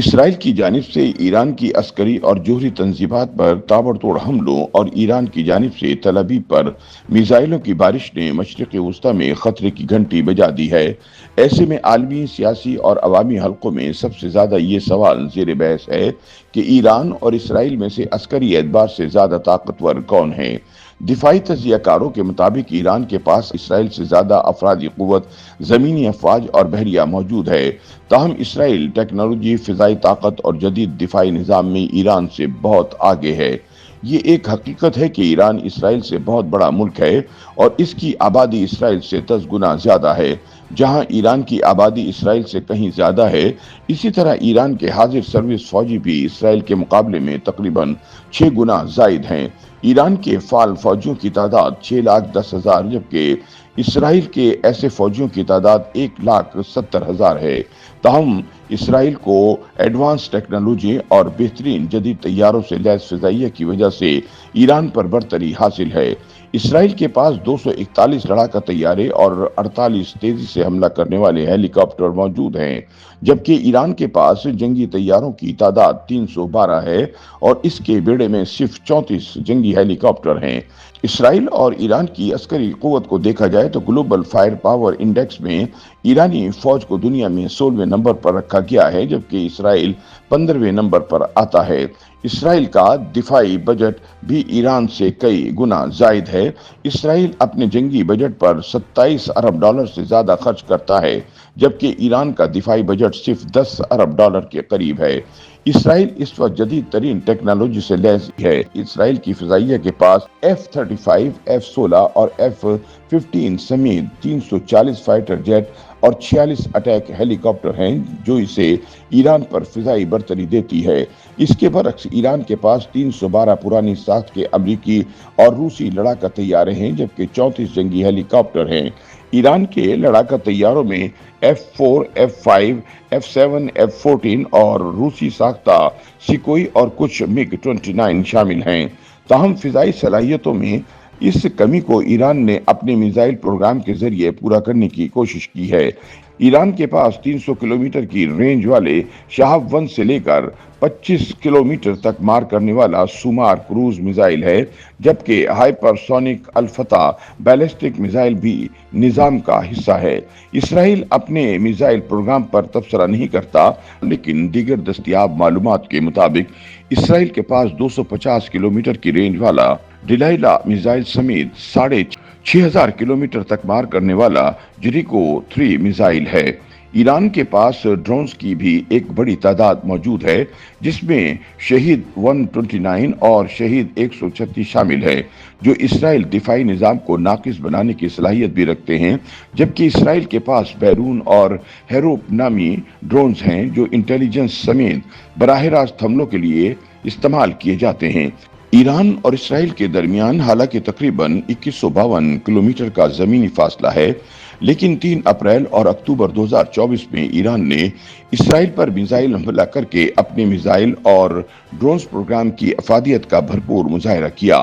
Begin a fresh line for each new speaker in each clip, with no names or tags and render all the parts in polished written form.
اسرائیل کی جانب سے ایران کی عسکری اور جوہری تنصیبات پر تابڑتوڑ حملوں اور ایران کی جانب سے تل ابیب پر میزائلوں کی بارش نے مشرق وسطی میں خطرے کی گھنٹی بجا دی ہے۔ ایسے میں عالمی سیاسی اور عوامی حلقوں میں سب سے زیادہ یہ سوال زیر بحث ہے کہ ایران اور اسرائیل میں سے عسکری اعتبار سے زیادہ طاقتور کون ہے۔ دفاعی تجزیہ کاروں کے مطابق ایران کے پاس اسرائیل سے زیادہ افرادی قوت، زمینی افواج اور بحریہ موجود ہے۔ تاہم اسرائیل ٹیکنالوجی، فضائی طاقت اور جدید دفاعی نظام میں ایران سے بہت آگے ہے۔ یہ ایک حقیقت ہے کہ ایران اسرائیل سے بہت بڑا ملک ہے اور اس کی آبادی اسرائیل سے 10 گنا زیادہ ہے۔ جہاں ایران کی آبادی اسرائیل سے کہیں زیادہ ہے، اسی طرح ایران کے حاضر سروس فوجی بھی اسرائیل کے مقابلے میں تقریباً 6 گنا زائد ہیں۔ ایران کے فعال فوجیوں کی تعداد 6,10,000 جبکہ اسرائیل کے ایسے فوجیوں کی تعداد 1,70,000 ہے۔ تاہم اسرائیل کو ایڈوانس ٹیکنالوجی اور بہترین جدید طیاروں سے لیس فضائیہ کی وجہ سے ایران پر برتری حاصل ہے۔ اسرائیل کے پاس 241 لڑاکا طیارے اور 48 تیزی سے حملہ کرنے والے ہیلی کاپٹر موجود ہیں، جبکہ ایران کے پاس جنگی طیاروں کی تعداد 312 ہے اور اس کے بیڑے میں صرف 34 جنگی ہیلی کاپٹر ہیں۔ اسرائیل اور ایران کی عسکری قوت کو دیکھا جائے تو گلوبل فائر پاور انڈیکس میں ایرانی فوج کو دنیا میں 16ویں نمبر پر رکھا گیا ہے، جبکہ اسرائیل 15ویں نمبر پر آتا ہے۔ اسرائیل کا دفاعی بجٹ بھی ایران سے کئی گنا زائد ہے۔ اسرائیل اپنے جنگی بجٹ پر 27 ارب ڈالر سے زیادہ خرچ کرتا ہے، جبکہ ایران کا دفاعی بجٹ صرف 10 ارب ڈالر کے قریب ہے۔ اسرائیل اس وقت جدید ترین ٹیکنالوجی سے لیس ہے۔ اسرائیل کی فضائیہ کے پاس F-35، F-16 اور F-15 سمیت 340 فائٹر جیٹ اور 46 اٹیک ہیلی کاپٹر ہیں، جو اسے ایران پر فضائی برتری دیتی ہے۔ اس کے برعکس ایران کے پاس 312 پرانی ساخت کے امریکی اور روسی لڑاکا طیارے ہیں، جبکہ 34 جنگی ہیلی کاپٹر ہیں۔ ایران کے لڑاکا طیاروں میں F-4، F-5، F-7، F-14 اور روسی ساختہ سکوئی اور کچھ MiG-29 شامل ہیں۔ تاہم فضائی صلاحیتوں میں اس کمی کو ایران نے اپنے میزائل پروگرام کے ذریعے پورا کرنے کی کوشش کی ہے۔ ایران کے پاس 300 کلومیٹر کی رینج والے شہاب 1 سے لے کر 25 کلومیٹر تک مار کرنے والا سومار کروز میزائل ہے، جبکہ ہائپر سونک الفتح بیلسٹک میزائل بھی نظام کا حصہ ہے۔ اسرائیل اپنے میزائل پروگرام پر تبصرہ نہیں کرتا، لیکن دیگر دستیاب معلومات کے مطابق اسرائیل کے پاس 250 کلومیٹر کی رینج والا ڈیلائلا میزائل سمیت 6,500 کلومیٹر تک مار کرنے والا جیریکو 3 میزائل ہے۔ ایران کے پاس ڈرونز کی بھی ایک بڑی تعداد موجود ہے، جس میں شہید 129 اور شہید 136 شامل ہے، جو اسرائیل دفاعی نظام کو ناقص بنانے کی صلاحیت بھی رکھتے ہیں، جبکہ اسرائیل کے پاس بیرون اور ہیروپ نامی ڈرونز ہیں جو انٹیلیجنس سمیت براہ راست حملوں کے لیے استعمال کیے جاتے ہیں۔ ایران اور اسرائیل کے درمیان حالانکہ تقریباً 2152 کلومیٹر کا زمینی فاصلہ ہے، لیکن 3 اپریل اور اکتوبر 2024 میں ایران نے اسرائیل پر میزائل حملہ کر کے اپنے میزائل اور ڈرونز پروگرام کی افادیت کا بھرپور مظاہرہ کیا۔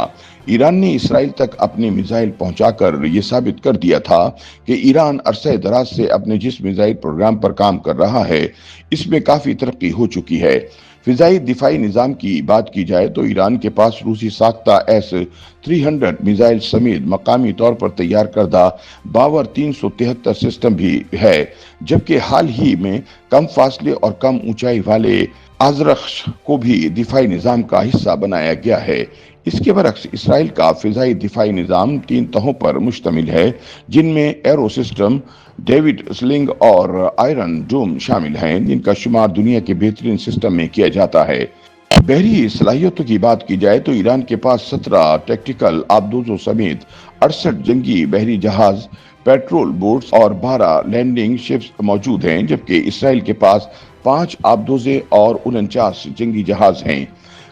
ایران نے اسرائیل تک اپنے میزائل پہنچا کر یہ ثابت کر دیا تھا کہ ایران عرصہ دراز سے اپنے جس میزائل پروگرام پر کام کر رہا ہے، اس میں کافی ترقی ہو چکی ہے۔ فضائی دفاعی نظام کی بات کی جائے تو ایران کے پاس روسی ساختہ S-300 میزائل سمیت مقامی طور پر تیار کردہ باور 373 سسٹم بھی ہے، جبکہ حال ہی میں کم فاصلے اور کم اونچائی والے آزرخش کو بھی دفاعی نظام کا حصہ بنایا گیا ہے۔ اس کے برعکس اسرائیل کا فضائی دفاعی نظام 3 تہوں پر مشتمل ہے، جن میں ایرو سسٹم، ڈیوڈ سلنگ اور آئرن ڈوم شامل ہیں، جن کا شمار دنیا کے بہترین سسٹم میں کیا جاتا ہے۔ بحری صلاحیتوں کی بات کی جائے تو ایران کے پاس 17 ٹیکٹیکل آبدوزوں سمیت 68 جنگی بحری جہاز، پیٹرول بوٹس اور 12 لینڈنگ شپس موجود ہیں، جبکہ اسرائیل کے پاس 5 آبدوزیں اور 49 جنگی جہاز ہیں۔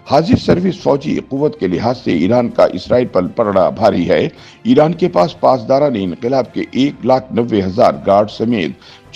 حاضر سروس فوجی قوت کے لحاظ سے ایران کا اسرائیل پر پلڑا بھاری ہے۔ ایران کے پاس پاسداران انقلاب کے 1,90,000 گارڈ سمیت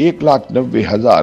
1,90,000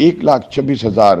1,26,000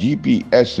GPS,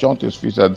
34%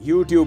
YouTube